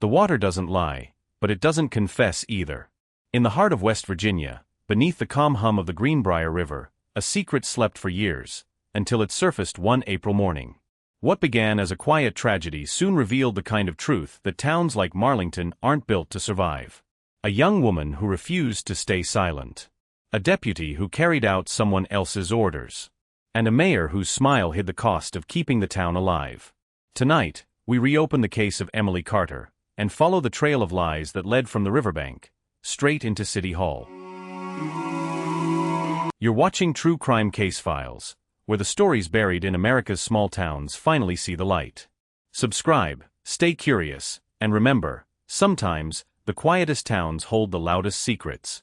The water doesn't lie, but it doesn't confess either. In the heart of West Virginia, beneath the calm hum of the Greenbrier River, a secret slept for years, until it surfaced one April morning. What began as a quiet tragedy soon revealed the kind of truth that towns like Marlington aren't built to survive. A young woman who refused to stay silent. A deputy who carried out someone else's orders. And a mayor whose smile hid the cost of keeping the town alive. Tonight, we reopen the case of Emily Carter, and follow the trail of lies that led from the riverbank, straight into City Hall. You're watching True Crime Case Files, where the stories buried in America's small towns finally see the light. Subscribe, stay curious, and remember, sometimes, the quietest towns hold the loudest secrets.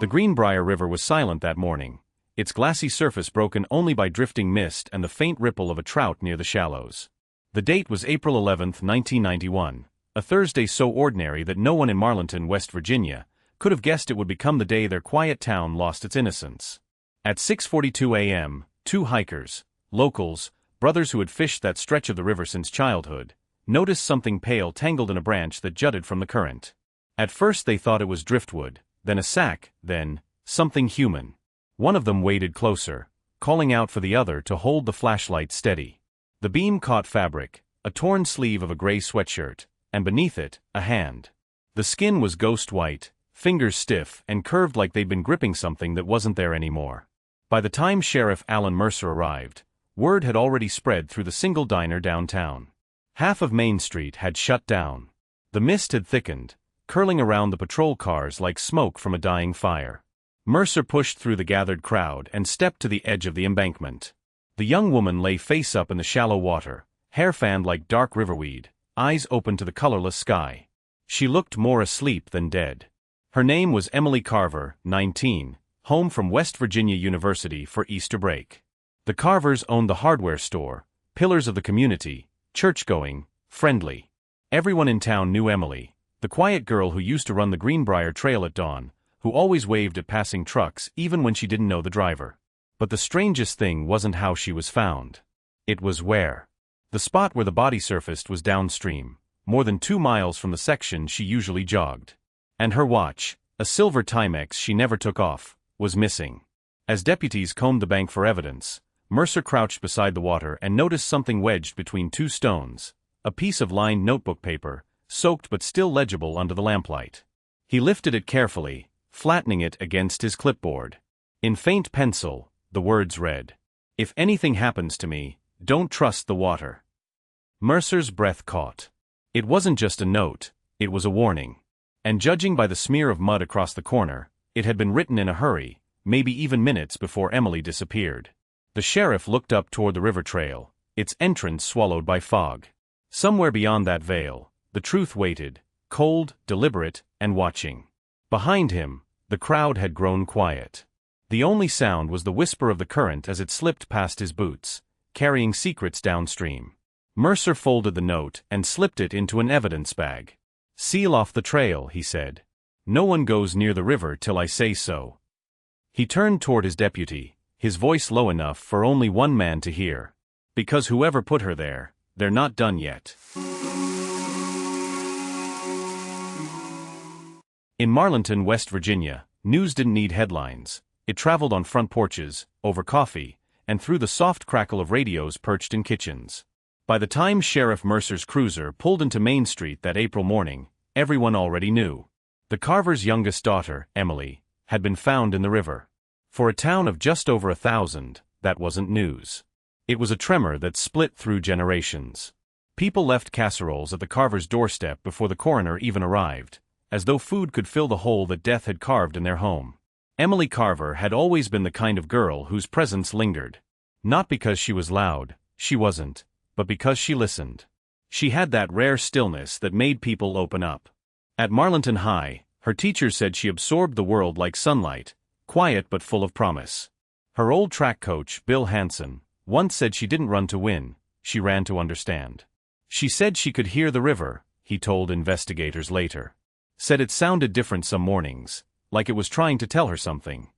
The Greenbrier River was silent that morning, its glassy surface broken only by drifting mist and the faint ripple of a trout near the shallows. The date was April 11, 1991, a Thursday so ordinary that no one in Marlington, West Virginia, could have guessed it would become the day their quiet town lost its innocence. At 6:42 a.m., two hikers, locals, brothers who had fished that stretch of the river since childhood, noticed something pale tangled in a branch that jutted from the current. At first they thought it was driftwood, then a sack, then something human. One of them waded closer, calling out for the other to hold the flashlight steady. The beam caught fabric, a torn sleeve of a gray sweatshirt, and beneath it, a hand. The skin was ghost white, fingers stiff and curved like they'd been gripping something that wasn't there anymore. By the time Sheriff Alan Mercer arrived, word had already spread through the single diner downtown. Half of Main Street had shut down. The mist had thickened, curling around the patrol cars like smoke from a dying fire. Mercer pushed through the gathered crowd and stepped to the edge of the embankment. The young woman lay face up in the shallow water, hair fanned like dark riverweed, eyes open to the colorless sky. She looked more asleep than dead. Her name was Emily Carver, 19, home from West Virginia University for Easter break. The Carvers owned the hardware store, pillars of the community, church-going, friendly. Everyone in town knew Emily, the quiet girl who used to run the Greenbrier Trail at dawn, who always waved at passing trucks even when she didn't know the driver. But the strangest thing wasn't how she was found. It was where. The spot where the body surfaced was downstream, more than 2 miles from the section she usually jogged. And her watch, a silver Timex she never took off, was missing. As deputies combed the bank for evidence, Mercer crouched beside the water and noticed something wedged between two stones, a piece of lined notebook paper, soaked but still legible under the lamplight. He lifted it carefully, flattening it against his clipboard. In faint pencil, the words read, "If anything happens to me, don't trust the water." Mercer's breath caught. It wasn't just a note, it was a warning. And judging by the smear of mud across the corner, it had been written in a hurry, maybe even minutes before Emily disappeared. The sheriff looked up toward the river trail, its entrance swallowed by fog. Somewhere beyond that veil, the truth waited, cold, deliberate, and watching. Behind him, the crowd had grown quiet. The only sound was the whisper of the current as it slipped past his boots, carrying secrets downstream. Mercer folded the note and slipped it into an evidence bag. "Seal off the trail," he said. "No one goes near the river till I say so." He turned toward his deputy, his voice low enough for only one man to hear. "Because whoever put her there, they're not done yet." In Marlington, West Virginia, news didn't need headlines. It traveled on front porches, over coffee, and through the soft crackle of radios perched in kitchens. By the time Sheriff Mercer's cruiser pulled into Main Street that April morning, everyone already knew. The Carvers' youngest daughter, Emily, had been found in the river. For a town of just over 1,000, that wasn't news. It was a tremor that split through generations. People left casseroles at the Carvers' doorstep before the coroner even arrived, as though food could fill the hole that death had carved in their home. Emily Carver had always been the kind of girl whose presence lingered. Not because she was loud, she wasn't, but because she listened. She had that rare stillness that made people open up. At Marlington High, her teachers said she absorbed the world like sunlight, quiet but full of promise. Her old track coach, Bill Hansen, once said she didn't run to win, she ran to understand. She said she could hear the river, he told investigators later. Said it sounded different some mornings, like it was trying to tell her something.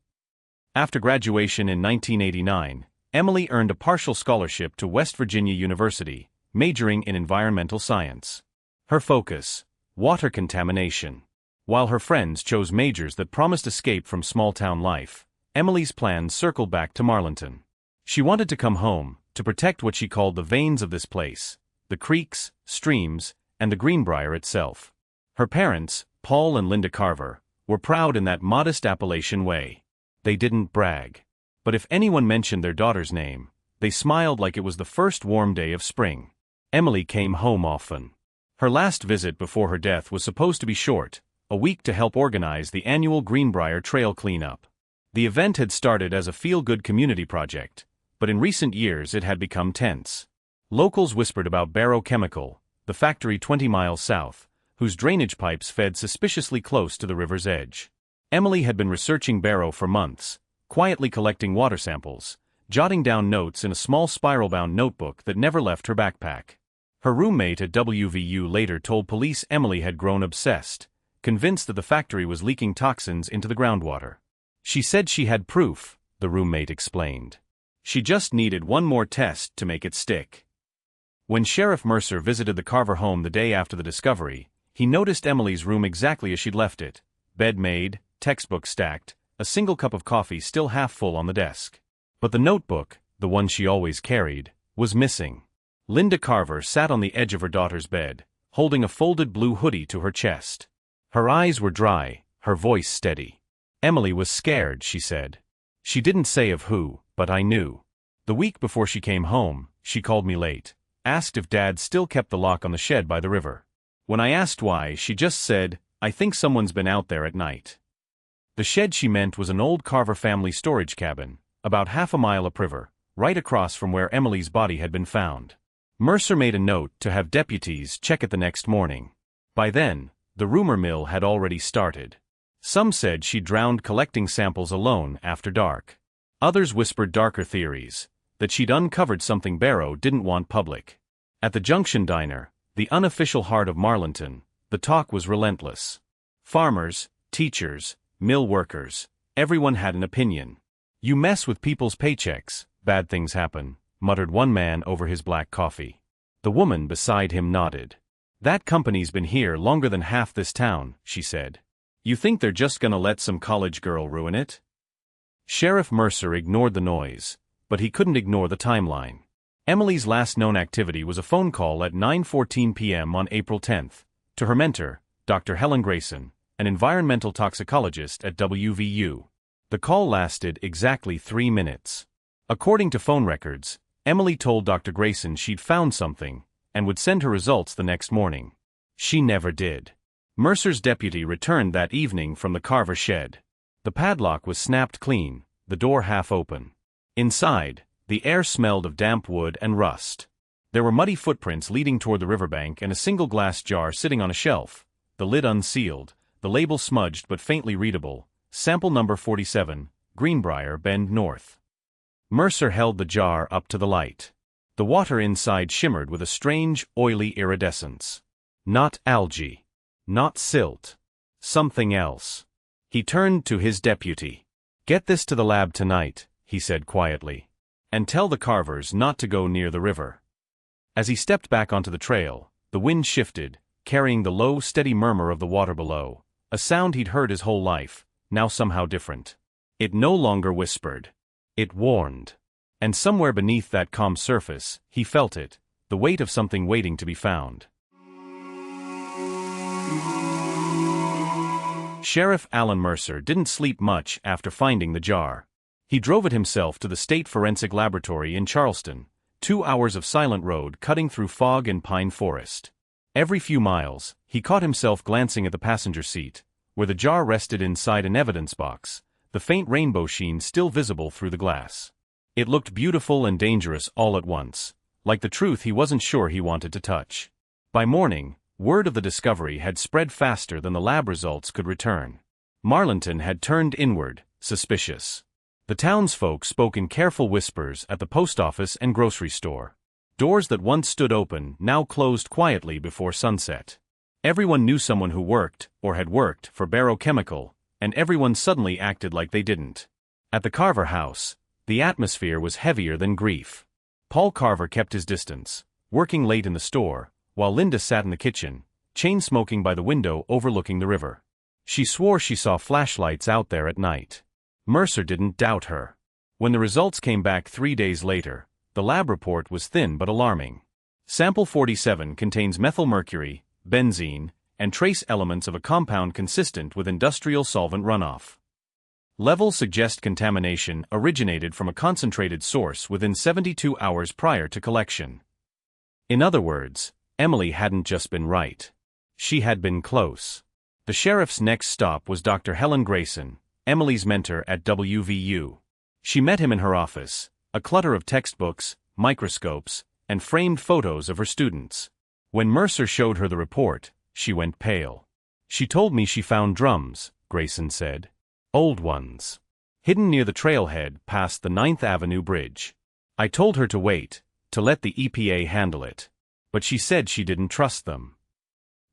After graduation in 1989, Emily earned a partial scholarship to West Virginia University, majoring in environmental science. Her focus: water contamination. While her friends chose majors that promised escape from small-town life, Emily's plans circled back to Marlington. She wanted to come home, to protect what she called the veins of this place, the creeks, streams, and the Greenbrier itself. Her parents, Paul and Linda Carver, were proud in that modest Appalachian way. They didn't brag. But if anyone mentioned their daughter's name, they smiled like it was the first warm day of spring. Emily came home often. Her last visit before her death was supposed to be short, a week to help organize the annual Greenbrier Trail cleanup. The event had started as a feel-good community project, but in recent years it had become tense. Locals whispered about Barrow Chemical, the factory 20 miles south, whose drainage pipes fed suspiciously close to the river's edge. Emily had been researching Barrow for months, quietly collecting water samples, jotting down notes in a small spiral-bound notebook that never left her backpack. Her roommate at WVU later told police Emily had grown obsessed, convinced that the factory was leaking toxins into the groundwater. She said she had proof, the roommate explained. She just needed one more test to make it stick. When Sheriff Mercer visited the Carver home the day after the discovery, he noticed Emily's room exactly as she'd left it: bed made, textbook stacked, a single cup of coffee still half full on the desk. But the notebook, the one she always carried, was missing. Linda Carver sat on the edge of her daughter's bed, holding a folded blue hoodie to her chest. Her eyes were dry, her voice steady. Emily was scared, she said. She didn't say of who, but I knew. The week before she came home, she called me late, asked if Dad still kept the lock on the shed by the river. When I asked why, she just said, "I think someone's been out there at night." The shed she meant was an old Carver family storage cabin, about half a mile upriver, right across from where Emily's body had been found. Mercer made a note to have deputies check it the next morning. By then, the rumor mill had already started. Some said she drowned collecting samples alone after dark. Others whispered darker theories, that she'd uncovered something Barrow didn't want public. At the Junction Diner, the unofficial heart of Marlington, the talk was relentless. Farmers, teachers, mill workers, everyone had an opinion. "You mess with people's paychecks, bad things happen," muttered one man over his black coffee. The woman beside him nodded. "That company's been here longer than half this town," she said. "You think they're just gonna let some college girl ruin it?" Sheriff Mercer ignored the noise, but he couldn't ignore the timeline. Emily's last known activity was a phone call at 9:14 p.m. on April 10th, to her mentor, Dr. Helen Grayson, an environmental toxicologist at WVU. The call lasted exactly 3 minutes. According to phone records, Emily told Dr. Grayson she'd found something, and would send her results the next morning. She never did. Mercer's deputy returned that evening from the Carver shed. The padlock was snapped clean, the door half open. Inside, the air smelled of damp wood and rust. There were muddy footprints leading toward the riverbank and a single glass jar sitting on a shelf, the lid unsealed, the label smudged but faintly readable: sample number 47, Greenbrier Bend North. Mercer held the jar up to the light. The water inside shimmered with a strange, oily iridescence. Not algae. Not silt. Something else. He turned to his deputy. "Get this to the lab tonight," he said quietly. "And tell the Carvers not to go near the river." As he stepped back onto the trail, the wind shifted, carrying the low, steady murmur of the water below, a sound he'd heard his whole life, now somehow different. It no longer whispered. It warned. And somewhere beneath that calm surface, he felt it, the weight of something waiting to be found. Sheriff Alan Mercer didn't sleep much after finding the jar. He drove it himself to the State Forensic Laboratory in Charleston, 2 hours of silent road cutting through fog and pine forest. Every few miles, he caught himself glancing at the passenger seat, where the jar rested inside an evidence box, the faint rainbow sheen still visible through the glass. It looked beautiful and dangerous all at once, like the truth he wasn't sure he wanted to touch. By morning, word of the discovery had spread faster than the lab results could return. Marlington had turned inward, suspicious. The townsfolk spoke in careful whispers at the post office and grocery store. Doors that once stood open now closed quietly before sunset. Everyone knew someone who worked, or had worked, for Barrow Chemical, and everyone suddenly acted like they didn't. At the Carver house, The atmosphere was heavier than grief. Paul Carver kept his distance, working late in the store, while Linda sat in the kitchen, chain-smoking by the window overlooking the river. She swore she saw flashlights out there at night. Mercer didn't doubt her. When the results came back 3 days later, the lab report was thin but alarming. Sample 47 contains methylmercury, benzene, and trace elements of a compound consistent with industrial solvent runoff. Levels suggest contamination originated from a concentrated source within 72 hours prior to collection. In other words, Emily hadn't just been right. She had been close. The sheriff's next stop was Dr. Helen Grayson, Emily's mentor at WVU. She met him in her office, a clutter of textbooks, microscopes, and framed photos of her students. When Mercer showed her the report, she went pale. "She told me she found drums," Grayson said. "Old ones. Hidden near the trailhead past the 9th Avenue Bridge. I told her to wait, to let the EPA handle it. But she said she didn't trust them."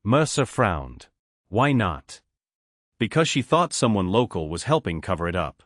Mercer frowned. "Why not?" "Because she thought someone local was helping cover it up."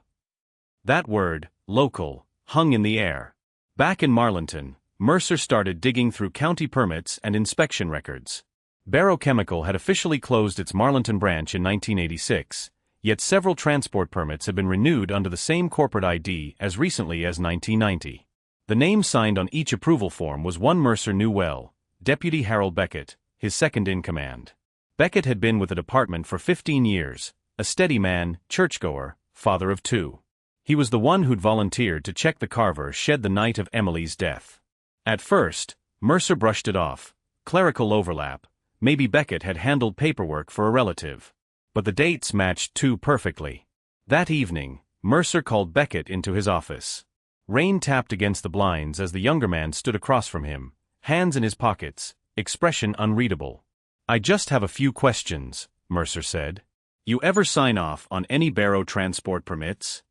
That word, local, hung in the air. Back in Marlington, Mercer started digging through county permits and inspection records. Barrow Chemical had officially closed its Marlington branch in 1986, yet several transport permits had been renewed under the same corporate ID as recently as 1990. The name signed on each approval form was one Mercer knew well, Deputy Harold Beckett, his second-in-command. Beckett had been with the department for 15 years, a steady man, churchgoer, father of 2. He was the one who'd volunteered to check the Carver shed the night of Emily's death. At first, Mercer brushed it off. Clerical overlap. Maybe Beckett had handled paperwork for a relative. But the dates matched too perfectly. That evening, Mercer called Beckett into his office. Rain tapped against the blinds as the younger man stood across from him, hands in his pockets, expression unreadable. "I just have a few questions," Mercer said. "You ever sign off on any Barrow transport permits?"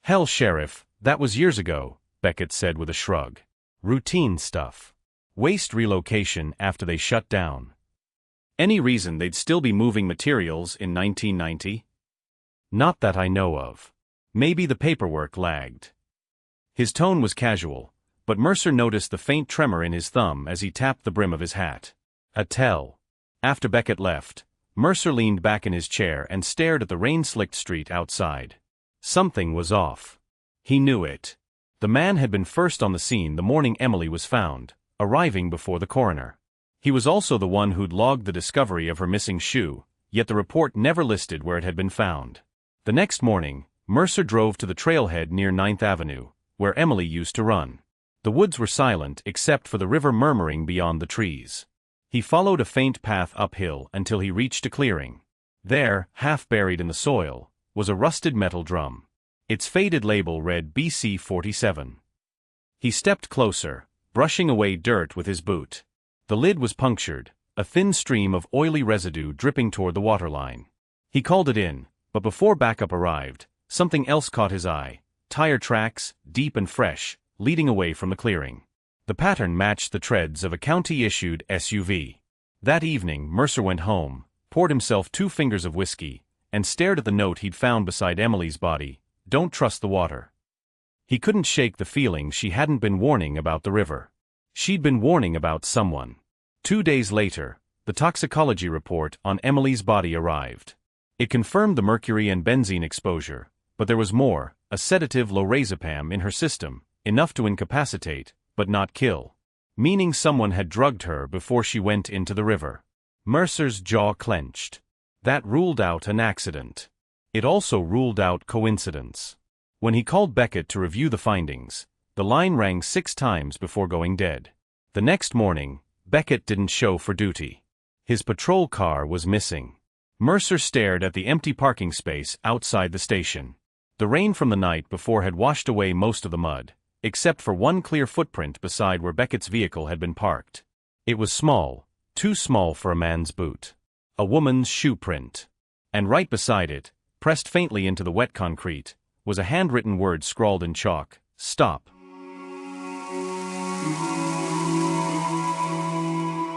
"Hell, Sheriff, that was years ago," Beckett said with a shrug. "Routine stuff. Waste relocation after they shut down." "Any reason they'd still be moving materials in 1990? "Not that I know of. Maybe the paperwork lagged." His tone was casual, but Mercer noticed the faint tremor in his thumb as he tapped the brim of his hat. A tell. After Beckett left, Mercer leaned back in his chair and stared at the rain-slicked street outside. Something was off. He knew it. The man had been first on the scene the morning Emily was found, arriving before the coroner. He was also the one who'd logged the discovery of her missing shoe, yet the report never listed where it had been found. The next morning, Mercer drove to the trailhead near 9th Avenue, where Emily used to run. The woods were silent except for the river murmuring beyond the trees. He followed a faint path uphill until he reached a clearing. There, half buried in the soil, was a rusted metal drum. Its faded label read BC 47. He stepped closer, brushing away dirt with his boot. The lid was punctured, a thin stream of oily residue dripping toward the waterline. He called it in, but before backup arrived, something else caught his eye. Tire tracks, deep and fresh, leading away from the clearing. The pattern matched the treads of a county-issued SUV. That evening, Mercer went home, poured himself 2 fingers of whiskey, and stared at the note he'd found beside Emily's body. "Don't trust the water." He couldn't shake the feeling she hadn't been warning about the river. She'd been warning about someone. 2 days later, the toxicology report on Emily's body arrived. It confirmed the mercury and benzene exposure, but there was more, a sedative lorazepam in her system, enough to incapacitate, but not kill. Meaning someone had drugged her before she went into the river. Mercer's jaw clenched. That ruled out an accident. It also ruled out coincidence. When he called Beckett to review the findings, the line rang 6 times before going dead. The next morning, Beckett didn't show for duty. His patrol car was missing. Mercer stared at the empty parking space outside the station. The rain from the night before had washed away most of the mud, except for one clear footprint beside where Beckett's vehicle had been parked. It was small, too small for a man's boot. A woman's shoe print. And right beside it, pressed faintly into the wet concrete, was a handwritten word scrawled in chalk: "Stop."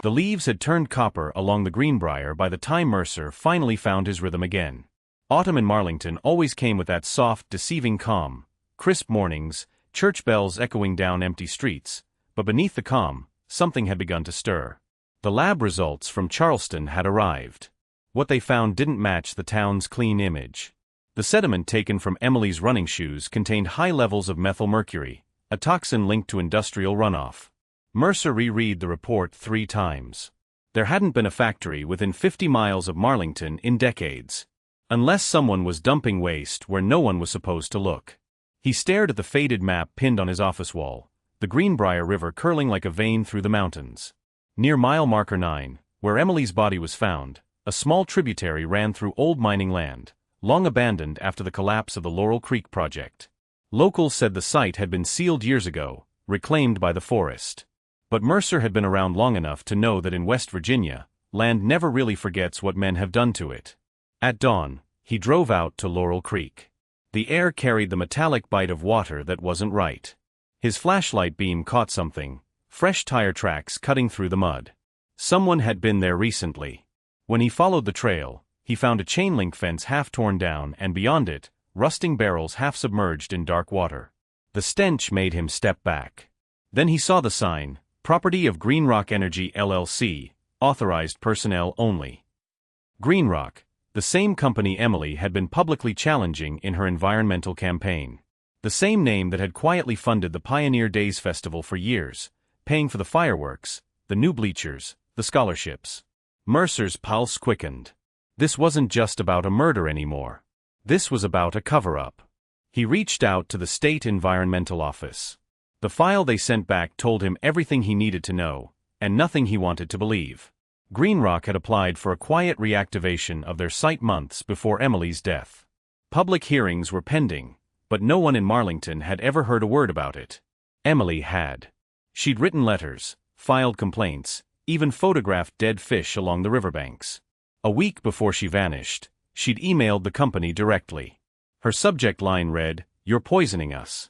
The leaves had turned copper along the Greenbrier by the time Mercer finally found his rhythm again. Autumn in Marlington always came with that soft, deceiving calm, crisp mornings, church bells echoing down empty streets, but beneath the calm, something had begun to stir. The lab results from Charleston had arrived. What they found didn't match the town's clean image. The sediment taken from Emily's running shoes contained high levels of methylmercury, a toxin linked to industrial runoff. Mercer reread the report 3 times. There hadn't been a factory within 50 miles of Marlington in decades. Unless someone was dumping waste where no one was supposed to look. He stared at the faded map pinned on his office wall, the Greenbrier River curling like a vein through the mountains. Near mile marker 9, where Emily's body was found, a small tributary ran through old mining land, long abandoned after the collapse of the Laurel Creek project. Locals said the site had been sealed years ago, reclaimed by the forest. But Mercer had been around long enough to know that in West Virginia, land never really forgets what men have done to it. At dawn, he drove out to Laurel Creek. The air carried the metallic bite of water that wasn't right. His flashlight beam caught something, fresh tire tracks cutting through the mud. Someone had been there recently. When he followed the trail, he found a chain-link fence half torn down and beyond it, rusting barrels half submerged in dark water. The stench made him step back. Then he saw the sign, Property of Greenrock Energy LLC, authorized personnel only. Greenrock, the same company Emily had been publicly challenging in her environmental campaign. The same name that had quietly funded the Pioneer Days Festival for years, paying for the fireworks, the new bleachers, the scholarships. Mercer's pulse quickened. This wasn't just about a murder anymore. This was about a cover-up. He reached out to the state environmental office. The file they sent back told him everything he needed to know, and nothing he wanted to believe. Greenrock had applied for a quiet reactivation of their site months before Emily's death. Public hearings were pending, but no one in Marlington had ever heard a word about it. Emily had. She'd written letters, filed complaints, even photographed dead fish along the riverbanks. A week before she vanished, she'd emailed the company directly. Her subject line read, "You're poisoning us."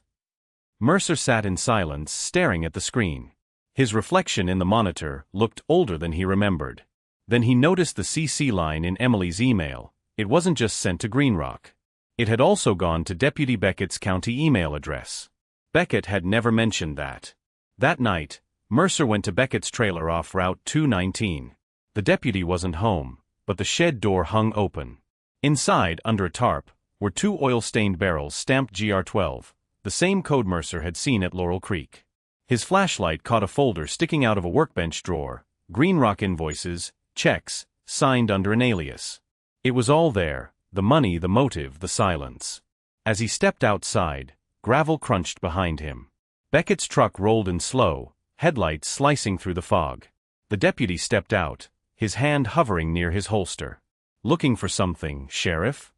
Mercer sat in silence, staring at the screen. His reflection in the monitor looked older than he remembered. Then he noticed the CC line in Emily's email. It wasn't just sent to Greenrock. It had also gone to Deputy Beckett's county email address. Beckett had never mentioned that. That night, Mercer went to Beckett's trailer off Route 219. The deputy wasn't home, but the shed door hung open. Inside, under a tarp, were 2 oil-stained barrels stamped GR12, the same code Mercer had seen at Laurel Creek. His flashlight caught a folder sticking out of a workbench drawer, Greenrock invoices, checks, signed under an alias. It was all there, the money, the motive, the silence. As he stepped outside, gravel crunched behind him. Beckett's truck rolled in slow, headlights slicing through the fog. The deputy stepped out, his hand hovering near his holster. "Looking for something, Sheriff?"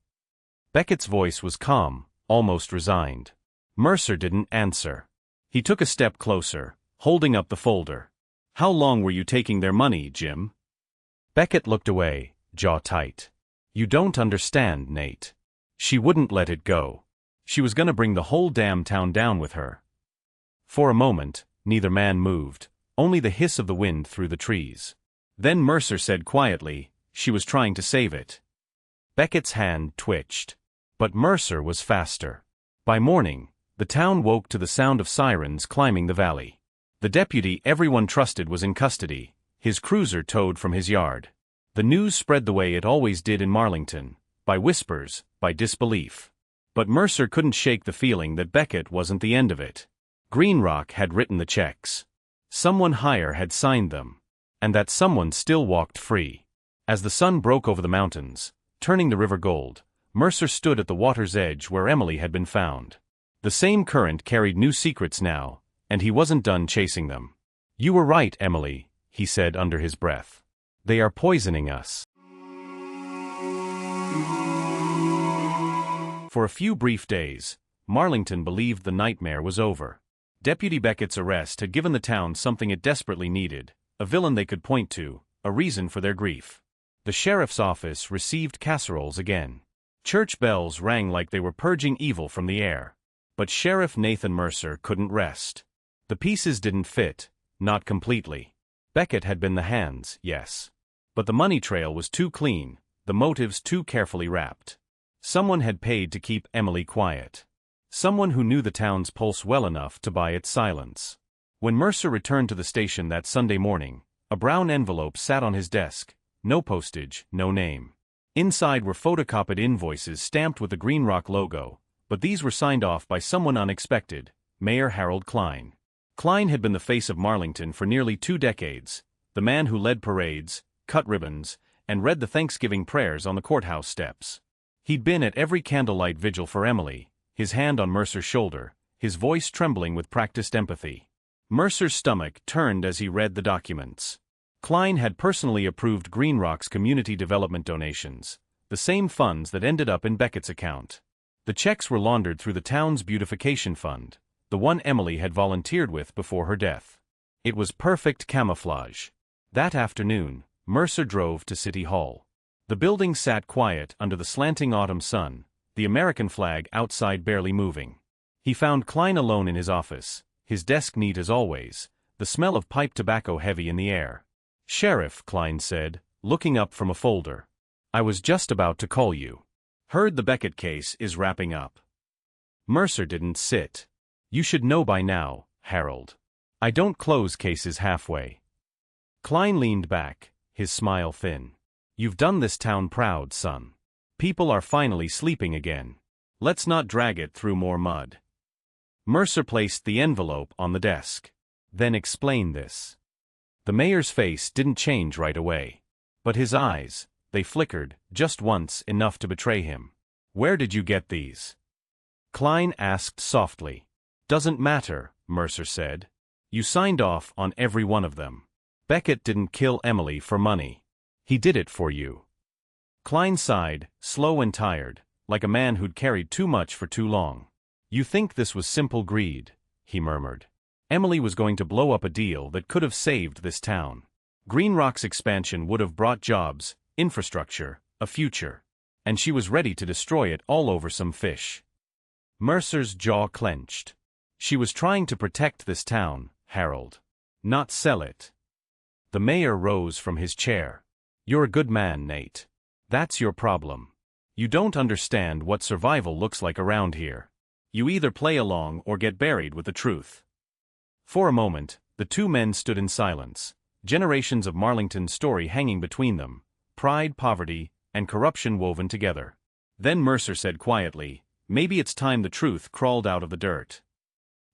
Beckett's voice was calm, almost resigned. Mercer didn't answer. He took a step closer, holding up the folder. "How long were you taking their money, Jim?" Beckett looked away, jaw tight. "You don't understand, Nate. She wouldn't let it go. She was gonna bring the whole damn town down with her." For a moment, neither man moved, only the hiss of the wind through the trees. Then Mercer said quietly, "She was trying to save it." Beckett's hand twitched. But Mercer was faster. By morning, the town woke to the sound of sirens climbing the valley. The deputy everyone trusted was in custody, his cruiser towed from his yard. The news spread the way it always did in Marlington, by whispers, by disbelief. But Mercer couldn't shake the feeling that Beckett wasn't the end of it. Greenrock had written the checks. Someone higher had signed them. And that someone still walked free. As the sun broke over the mountains, turning the river gold, Mercer stood at the water's edge where Emily had been found. The same current carried new secrets now, and he wasn't done chasing them. "You were right, Emily," he said under his breath. "They are poisoning us." For a few brief days, Marlington believed the nightmare was over. Deputy Beckett's arrest had given the town something it desperately needed, a villain they could point to, a reason for their grief. The sheriff's office received casseroles again. Church bells rang like they were purging evil from the air. But Sheriff Nathan Mercer couldn't rest. The pieces didn't fit, not completely. Beckett had been the hands, yes. But the money trail was too clean, the motives too carefully wrapped. Someone had paid to keep Emily quiet. Someone who knew the town's pulse well enough to buy its silence. When Mercer returned to the station that Sunday morning, a brown envelope sat on his desk. No postage, no name. Inside were photocopied invoices stamped with the Green Rock logo, but these were signed off by someone unexpected, Mayor Harold Klein. Klein had been the face of Marlington for nearly 2 decades, the man who led parades, cut ribbons, and read the Thanksgiving prayers on the courthouse steps. He'd been at every candlelight vigil for Emily, his hand on Mercer's shoulder, his voice trembling with practiced empathy. Mercer's stomach turned as he read the documents. Klein had personally approved Green Rock's community development donations, the same funds that ended up in Beckett's account. The checks were laundered through the town's beautification fund, the one Emily had volunteered with before her death. It was perfect camouflage. That afternoon, Mercer drove to City Hall. The building sat quiet under the slanting autumn sun, the American flag outside barely moving. He found Klein alone in his office, his desk neat as always, the smell of pipe tobacco heavy in the air. "Sheriff," Klein said, looking up from a folder. "I was just about to call you. Heard the Beckett case is wrapping up." Mercer didn't sit. "You should know by now, Harold. I don't close cases halfway." Klein leaned back, his smile thin. "You've done this town proud, son. People are finally sleeping again. Let's not drag it through more mud." Mercer placed the envelope on the desk. "Then explain this." The mayor's face didn't change right away. But his eyes, they flickered, just once enough to betray him. "Where did you get these?" Klein asked softly. "Doesn't matter," Mercer said. "You signed off on every one of them. Beckett didn't kill Emily for money. He did it for you." Klein sighed, slow and tired, like a man who'd carried too much for too long. "You think this was simple greed," he murmured. "Emily was going to blow up a deal that could have saved this town. Green Rock's expansion would have brought jobs, infrastructure, a future. And she was ready to destroy it all over some fish." Mercer's jaw clenched. "She was trying to protect this town, Harold. Not sell it." The mayor rose from his chair. "You're a good man, Nate. That's your problem. You don't understand what survival looks like around here. You either play along or get buried with the truth." For a moment, the two men stood in silence, generations of Marlington's story hanging between them, pride, poverty, and corruption woven together. Then Mercer said quietly, "Maybe it's time the truth crawled out of the dirt."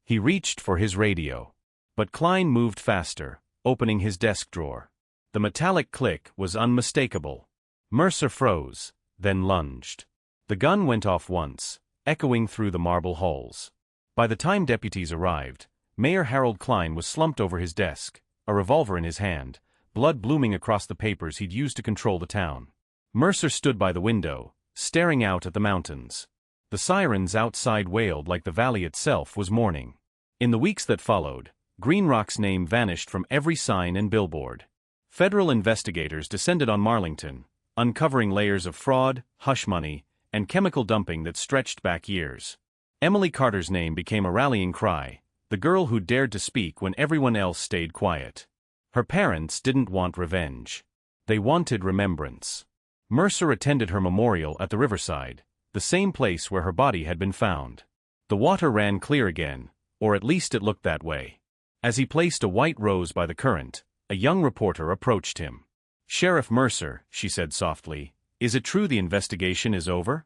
He reached for his radio. But Klein moved faster, opening his desk drawer. The metallic click was unmistakable. Mercer froze, then lunged. The gun went off once, echoing through the marble halls. By the time deputies arrived, Mayor Harold Klein was slumped over his desk, a revolver in his hand, blood blooming across the papers he'd used to control the town. Mercer stood by the window, staring out at the mountains. The sirens outside wailed like the valley itself was mourning. In the weeks that followed, Green Rock's name vanished from every sign and billboard. Federal investigators descended on Marlington, uncovering layers of fraud, hush money, and chemical dumping that stretched back years. Emily Carter's name became a rallying cry, the girl who dared to speak when everyone else stayed quiet. Her parents didn't want revenge. They wanted remembrance. Mercer attended her memorial at the riverside, the same place where her body had been found. The water ran clear again, or at least it looked that way. As he placed a white rose by the current, a young reporter approached him. "Sheriff Mercer," she said softly, "is it true the investigation is over?"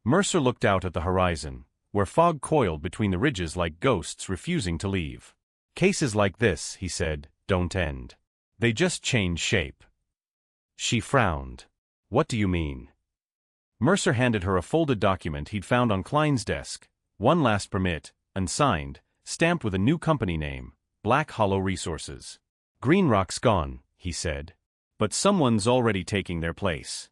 Mercer looked out at the horizon, where fog coiled between the ridges like ghosts refusing to leave. "Cases like this," he said, "don't end. They just change shape." She frowned. "What do you mean?" Mercer handed her a folded document he'd found on Klein's desk, one last permit, unsigned, stamped with a new company name, Black Hollow Resources. "Green Rock's gone," he said. "But someone's already taking their place."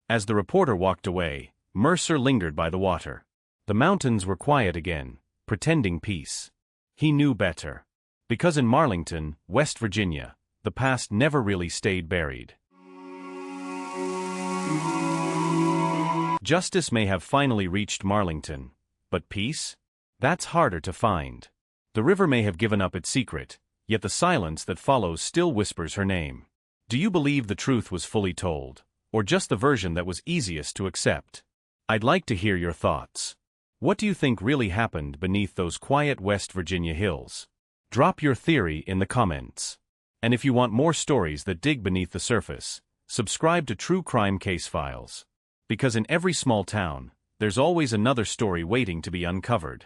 As the reporter walked away, Mercer lingered by the water. The mountains were quiet again, pretending peace. He knew better. Because in Marlington, West Virginia, the past never really stayed buried. Justice may have finally reached Marlington, but peace? That's harder to find. The river may have given up its secret, yet the silence that follows still whispers her name. Do you believe the truth was fully told, or just the version that was easiest to accept? I'd like to hear your thoughts. What do you think really happened beneath those quiet West Virginia hills? Drop your theory in the comments. And if you want more stories that dig beneath the surface, subscribe to True Crime Case Files. Because in every small town, there's always another story waiting to be uncovered.